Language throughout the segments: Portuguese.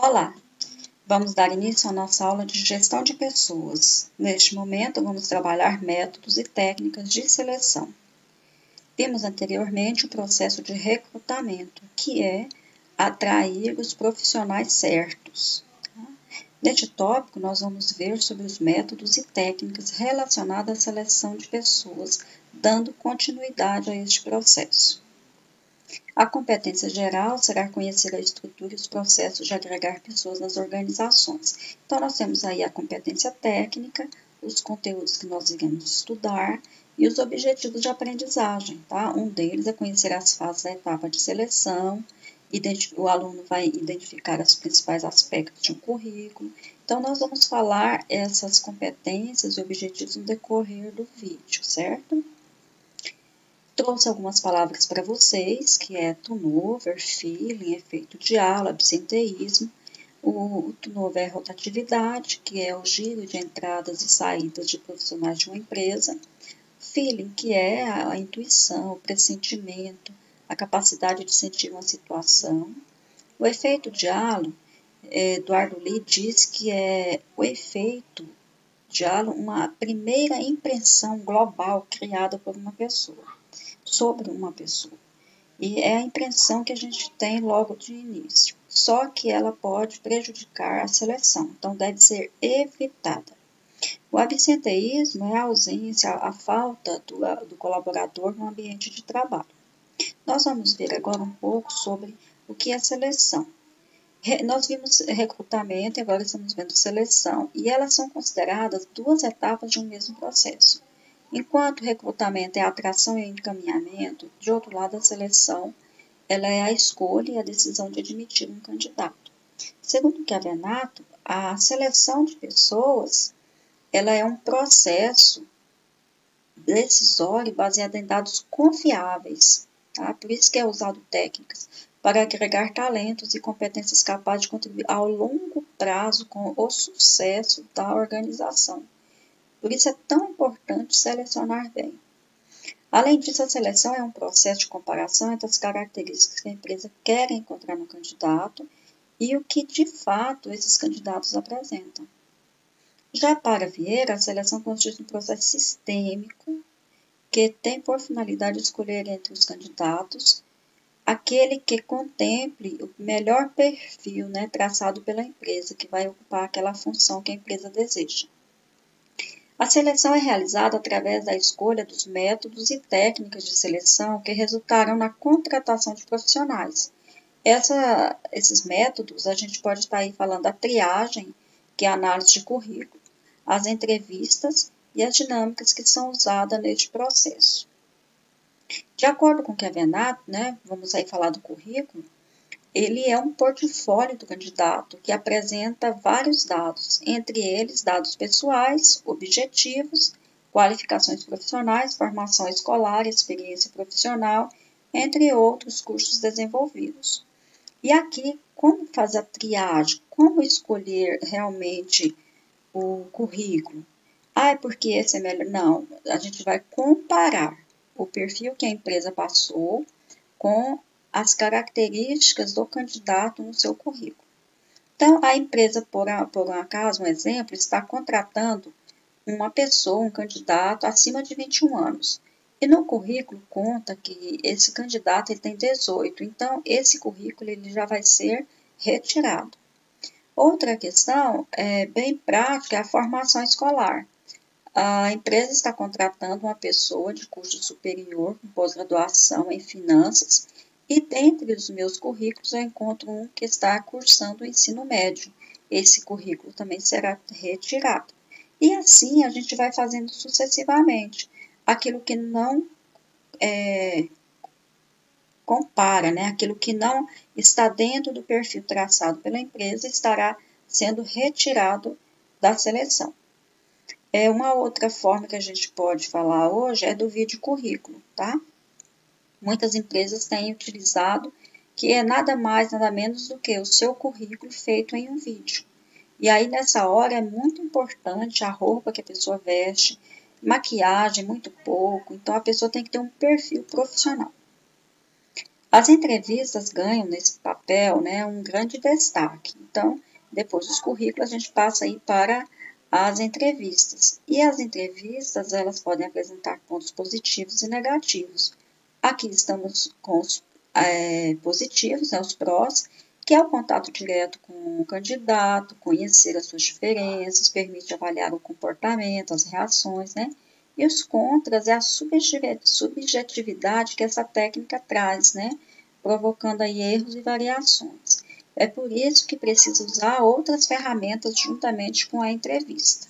Olá, vamos dar início à nossa aula de gestão de pessoas. Neste momento, vamos trabalhar métodos e técnicas de seleção. Vimos anteriormente o processo de recrutamento, que é atrair os profissionais certos. Neste tópico, nós vamos ver sobre os métodos e técnicas relacionados à seleção de pessoas, dando continuidade a este processo. A competência geral será conhecer a estrutura e os processos de agregar pessoas nas organizações. Então, nós temos aí a competência técnica, os conteúdos que nós iremos estudar e os objetivos de aprendizagem, tá? Um deles é conhecer as fases da etapa de seleção, o aluno vai identificar os principais aspectos de um currículo. Então, nós vamos falar essas competências e objetivos no decorrer do vídeo, certo? Trouxe algumas palavras para vocês, que é turnover, feeling, efeito de aula, absenteísmo. O turnover é rotatividade, que é o giro de entradas e saídas de profissionais de uma empresa. Feeling, que é a intuição, o pressentimento, a capacidade de sentir uma situação. O efeito de halo, Eduardo Lee diz que é o efeito de halo, uma primeira impressão global criada por uma pessoa sobre uma pessoa. E é a impressão que a gente tem logo de início. Só que ela pode prejudicar a seleção, então deve ser evitada. O absenteísmo é a ausência, a falta do colaborador no ambiente de trabalho. Nós vamos ver agora um pouco sobre o que é seleção. Nós vimos recrutamento e agora estamos vendo seleção, e elas são consideradas duas etapas de um mesmo processo. Enquanto o recrutamento é a atração e encaminhamento, de outro lado, a seleção ela é a escolha e a decisão de admitir um candidato. Segundo Chiavenato, a seleção de pessoas ela é um processo decisório baseado em dados confiáveis. Tá? Por isso que é usado técnicas para agregar talentos e competências capazes de contribuir ao longo prazo com o sucesso da organização. Por isso é tão importante selecionar bem. Além disso, a seleção é um processo de comparação entre as características que a empresa quer encontrar no candidato e o que, de fato, esses candidatos apresentam. Já para Vieira, a seleção consiste em um processo sistêmico que tem por finalidade escolher entre os candidatos aquele que contemple o melhor perfil, traçado pela empresa, que vai ocupar aquela função que a empresa deseja. A seleção é realizada através da escolha dos métodos e técnicas de seleção que resultarão na contratação de profissionais. Esses métodos, a gente pode estar aí falando da triagem, que é a análise de currículo, as entrevistas e as dinâmicas que são usadas neste processo. De acordo com Chiavenato, vamos aí falar do currículo, ele é um portfólio do candidato que apresenta vários dados, entre eles dados pessoais, objetivos, qualificações profissionais, formação escolar, experiência profissional, entre outros cursos desenvolvidos. E aqui, como fazer a triagem? Como escolher realmente o currículo? É porque esse é melhor? Não, a gente vai comparar o perfil que a empresa passou com as características do candidato no seu currículo. Então, a empresa, por um acaso, um exemplo, está contratando uma pessoa, um candidato acima de 21 anos. E no currículo conta que esse candidato ele tem 18, então esse currículo ele já vai ser retirado. Outra questão bem prática é a formação escolar. A empresa está contratando uma pessoa de curso superior, com pós-graduação em finanças, e dentre os meus currículos eu encontro um que está cursando o ensino médio. Esse currículo também será retirado. E assim a gente vai fazendo sucessivamente. Aquilo que não compara, aquilo que não está dentro do perfil traçado pela empresa estará sendo retirado da seleção. Uma outra forma que a gente pode falar hoje é do vídeo currículo, tá? Muitas empresas têm utilizado, que é nada mais, nada menos do que o seu currículo feito em um vídeo. E aí, nessa hora, é muito importante a roupa que a pessoa veste, maquiagem, muito pouco. Então, a pessoa tem que ter um perfil profissional. As entrevistas ganham nesse papel, né, um grande destaque. Então, depois dos currículos, a gente passa aí para as entrevistas. E as entrevistas, elas podem apresentar pontos positivos e negativos. Aqui estamos com os positivos, né, os prós, que é o contato direto com o candidato, conhecer as suas diferenças, permite avaliar o comportamento, as reações, né? E os contras é a subjetividade que essa técnica traz, né? Provocando aí erros e variações. É por isso que precisa usar outras ferramentas juntamente com a entrevista.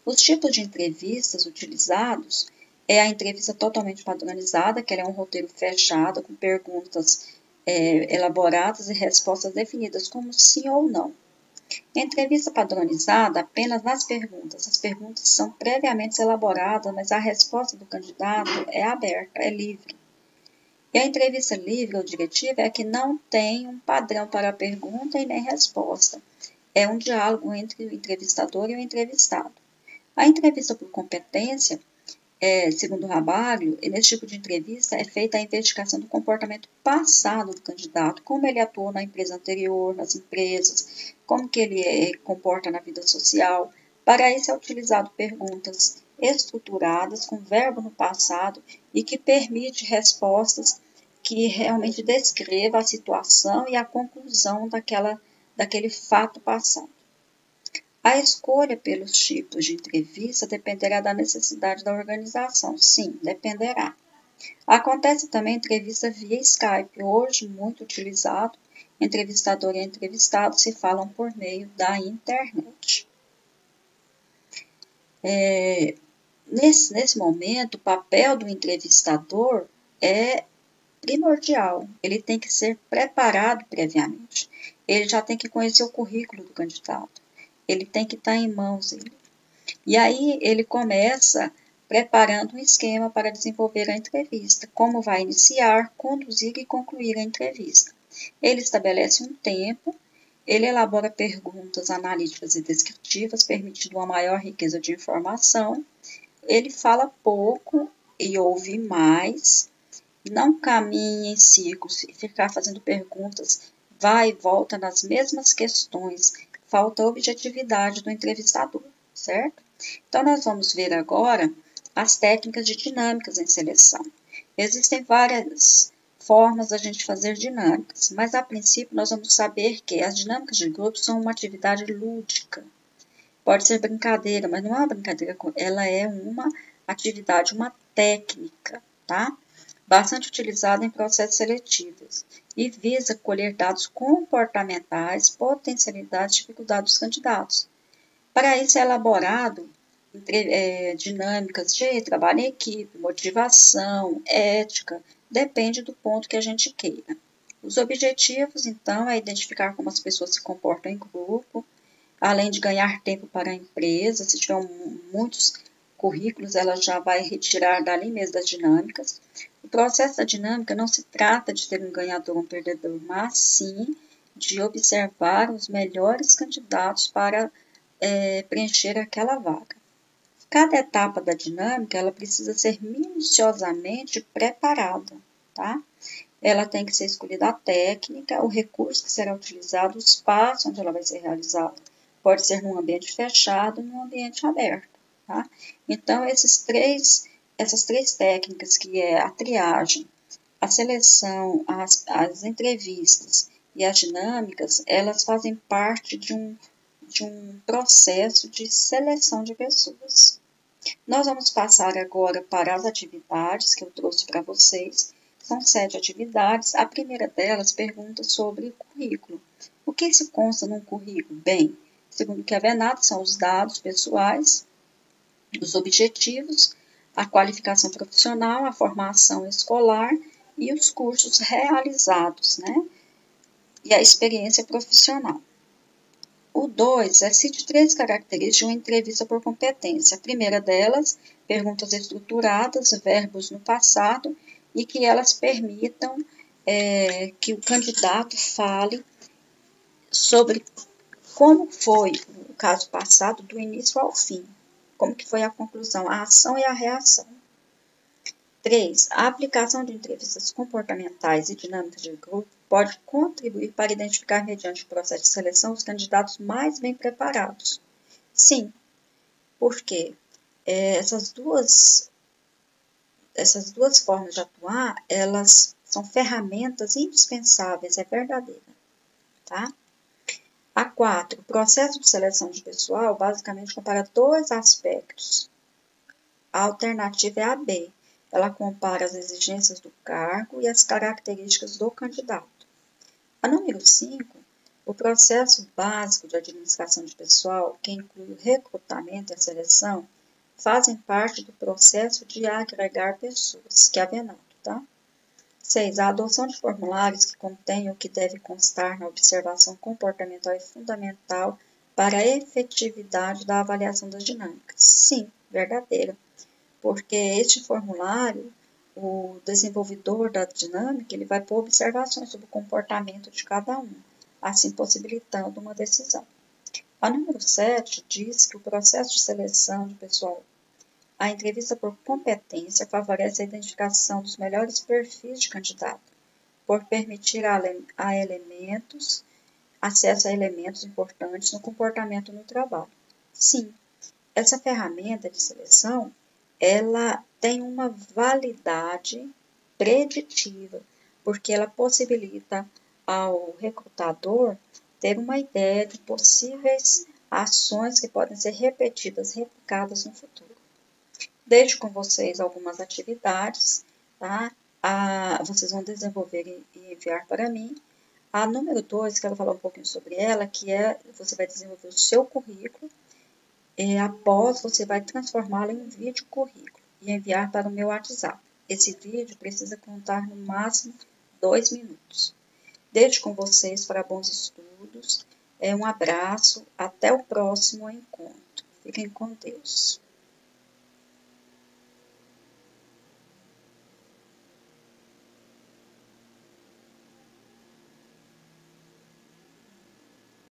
Os tipos de entrevistas utilizados é a entrevista totalmente padronizada, que é um roteiro fechado com perguntas elaboradas e respostas definidas como sim ou não. Entrevista padronizada apenas nas perguntas. As perguntas são previamente elaboradas, mas a resposta do candidato é aberta, é livre. E a entrevista livre ou diretiva é que não tem um padrão para a pergunta e nem resposta. É um diálogo entre o entrevistador e o entrevistado. A entrevista por competência, segundo o Rabalho, nesse tipo de entrevista é feita a investigação do comportamento passado do candidato, como ele atuou na empresa anterior, nas empresas, como que ele comporta na vida social. Para isso é utilizado perguntas estruturadas, com verbo no passado e que permite respostas que realmente descreva a situação e a conclusão daquele fato passado. A escolha pelos tipos de entrevista dependerá da necessidade da organização. Sim, dependerá. Acontece também entrevista via Skype, hoje muito utilizado. Entrevistador e entrevistado se falam por meio da internet. Nesse momento, o papel do entrevistador é primordial. Ele tem que ser preparado previamente. Ele já tem que conhecer o currículo do candidato. Ele tem que estar em mãos dele. E aí ele começa preparando um esquema para desenvolver a entrevista, como vai iniciar, conduzir e concluir a entrevista. Ele estabelece um tempo, ele elabora perguntas analíticas e descritivas, permitindo uma maior riqueza de informação. Ele fala pouco e ouve mais, não caminha em círculos e ficar fazendo perguntas, vai e volta nas mesmas questões. Falta objetividade do entrevistador, certo? Então, nós vamos ver agora as técnicas de dinâmicas em seleção. Existem várias formas da gente fazer dinâmicas, mas a princípio nós vamos saber que as dinâmicas de grupo são uma atividade lúdica. Pode ser brincadeira, mas não é uma brincadeira, ela é uma atividade, uma técnica, tá? Bastante utilizada em processos seletivos e visa colher dados comportamentais, potencialidades e dificuldades dos candidatos. Para isso é elaborado dinâmicas de trabalho em equipe, motivação, ética, depende do ponto que a gente queira. Os objetivos, então, é identificar como as pessoas se comportam em grupo, além de ganhar tempo para a empresa. Se tiver muitos currículos, ela já vai retirar dali mesmo das dinâmicas. O processo da dinâmica não se trata de ter um ganhador ou um perdedor, mas sim de observar os melhores candidatos para preencher aquela vaga. Cada etapa da dinâmica, ela precisa ser minuciosamente preparada, tá? Ela tem que ser escolhida a técnica, o recurso que será utilizado, o espaço onde ela vai ser realizada. Pode ser num ambiente fechado, num ambiente aberto, tá? Então, essas três técnicas, que é a triagem, a seleção, as entrevistas e as dinâmicas, elas fazem parte de um processo de seleção de pessoas. Nós vamos passar agora para as atividades que eu trouxe para vocês. São 7 atividades. A primeira delas pergunta sobre o currículo. O que se consta num currículo? Bem, segundo o que é venado, são os dados pessoais, os objetivos, a qualificação profissional, a formação escolar e os cursos realizados, né? E a experiência profissional. O 2 é cite 3 características de uma entrevista por competência. A primeira delas, perguntas estruturadas, verbos no passado e que elas permitam que o candidato fale sobre como foi o caso passado, do início ao fim, como que foi a conclusão, a ação e a reação. 3. A aplicação de entrevistas comportamentais e dinâmicas de grupo pode contribuir para identificar, mediante o processo de seleção, os candidatos mais bem preparados. Sim, porque essas duas formas de atuar, elas são ferramentas indispensáveis, é verdadeira, tá? A 4. O processo de seleção de pessoal basicamente compara dois aspectos. A alternativa é a B. Ela compara as exigências do cargo e as características do candidato. A número 5. O processo básico de administração de pessoal, que inclui o recrutamento e a seleção, fazem parte do processo de agregar pessoas, que é a Venando, tá? 6. A adoção de formulários que contenham o que deve constar na observação comportamental é fundamental para a efetividade da avaliação das dinâmicas. Sim, verdadeira, porque este formulário, o desenvolvedor da dinâmica, ele vai pôr observações sobre o comportamento de cada um, assim possibilitando uma decisão. A número 7 diz que o processo de seleção de pessoal, a entrevista por competência, favorece a identificação dos melhores perfis de candidato, por permitir acesso a elementos importantes no comportamento no trabalho. Sim, essa ferramenta de seleção, ela tem uma validade preditiva, porque ela possibilita ao recrutador ter uma ideia de possíveis ações que podem ser repetidas, replicadas no futuro. Deixo com vocês algumas atividades, tá? Vocês vão desenvolver e enviar para mim. A número 2, quero falar um pouquinho sobre ela, que você vai desenvolver o seu currículo, e após você vai transformá-lo em um vídeo currículo e enviar para o meu WhatsApp. Esse vídeo precisa contar no máximo 2 minutos. Deixo com vocês para bons estudos. Um abraço, até o próximo encontro. Fiquem com Deus.